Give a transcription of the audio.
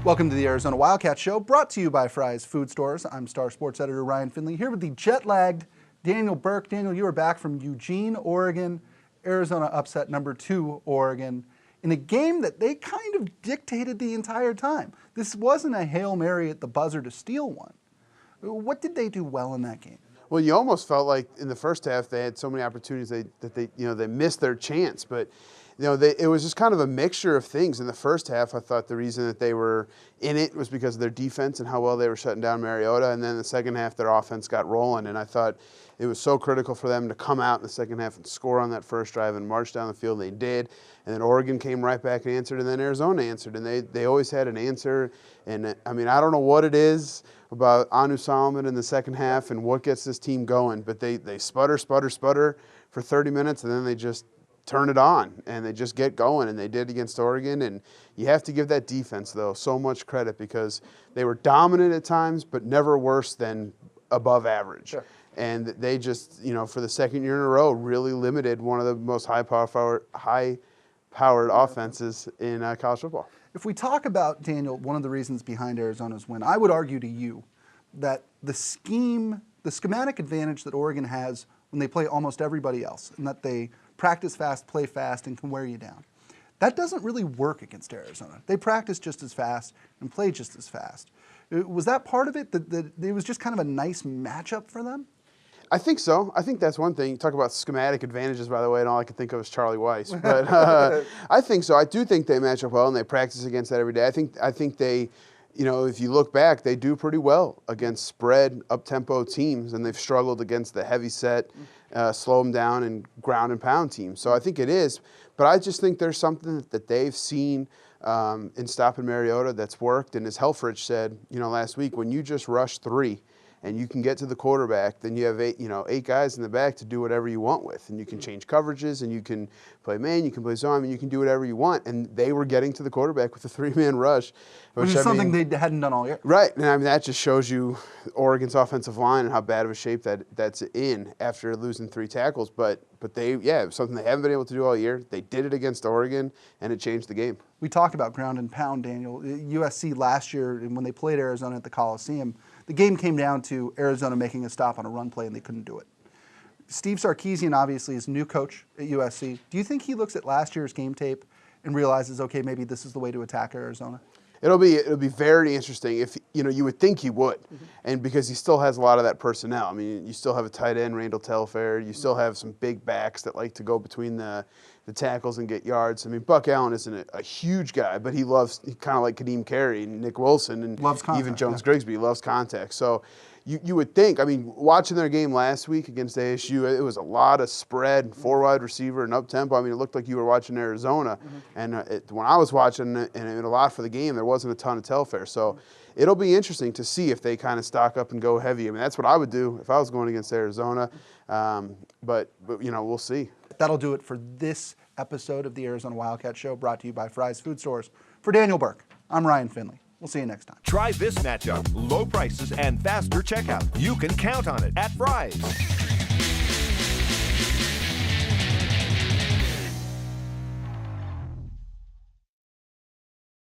Welcome to the Arizona Wildcats Show, brought to you by Fry's Food Stores. I'm Star Sports Editor Ryan Finley, here with the jet-lagged Daniel Burke. Daniel, you are back from Eugene, Oregon. Arizona upset number 2 Oregon in a game that they kind of dictated the entire time. This wasn't a Hail Mary at the buzzer to steal one. What did they do well in that game? Well, you almost felt like in the first half they had so many opportunities that they missed their chance. But it was just kind of a mixture of things. In the first half, I thought the reason that they were in it was because of their defense and how well they were shutting down Mariota. And then in the second half, their offense got rolling. And I thought it was so critical for them to come out in the second half and score on that first drive and march down the field. They did. And then Oregon came right back and answered, and then Arizona answered. And they always had an answer. And, I mean, I don't know what it is about Anu Solomon in the second half and what gets this team going. But they sputter for 30 minutes, and then they just turn it on, and they just get going, and they did against Oregon. And you have to give that defense, though, so much credit because they were dominant at times, but never worse than above average. Sure. And they just, for the second year in a row, really limited one of the most high-powered offenses in college football. If we talk about, Daniel, one of the reasons behind Arizona's win, I would argue to you that the schematic advantage that Oregon has when they play almost everybody else, and that they practice fast, play fast, and can wear you down, that doesn't really work against Arizona. They practice just as fast and play just as fast. Was that part of it, that it was just kind of a nice matchup for them? I think so. I think that's one thing. You talk about schematic advantages, by the way, and all I can think of is Charlie Weiss. But I think so. I do think they match up well, and they practice against that every day. I think they, if you look back, they do pretty well against spread, up-tempo teams, and they've struggled against the heavy-set, slow them down, and ground and pound teams. So I think it is. But I just think there's something that they've seen in stopping Mariota that's worked. And as Helfrich said, last week, when you just rush 3, and you can get to the quarterback, then you have 8 guys in the back to do whatever you want with. And you can change coverages, and you can play man, you can play zone, and you can do whatever you want. And they were getting to the quarterback with a 3-man rush. Which is something they hadn't done all year. Right. And I mean, that just shows you Oregon's offensive line and how bad of a shape that's in after losing 3 tackles. But it was something they haven't been able to do all year. They did it against Oregon, and it changed the game. We talked about ground and pound, Daniel. USC last year, when they played Arizona at the Coliseum, the game came down to Arizona making a stop on a run play, and they couldn't do it. Steve Sarkisian obviously is new coach at USC. Do you think he looks at last year's game tape and realizes, okay, maybe this is the way to attack Arizona? It'll be very interesting. If you would think he would, and because he still has a lot of that personnel. I mean, you still have a tight end, Randall Telfair. You still have some big backs that like to go between the tackles and get yards. I mean, Buck Allen isn't a huge guy, but he kind of like Kadeem Carey and Nick Wilson and loves contact, even Jones Grigsby loves contact. So you would think, I mean, watching their game last week against ASU, it was a lot of spread, 4 wide receiver and up-tempo. I mean, it looked like you were watching Arizona. And when I was watching it, and a lot for the game, there wasn't a ton of Telfair. So it'll be interesting to see if they kind of stock up and go heavy. I mean, that's what I would do if I was going against Arizona. But we'll see. That'll do it for this episode of the Arizona Wildcat Show, brought to you by Fry's Food Stores. For Daniel Burke, I'm Ryan Finley. We'll see you next time. Try this matchup. Low prices and faster checkout. You can count on it at Fry's.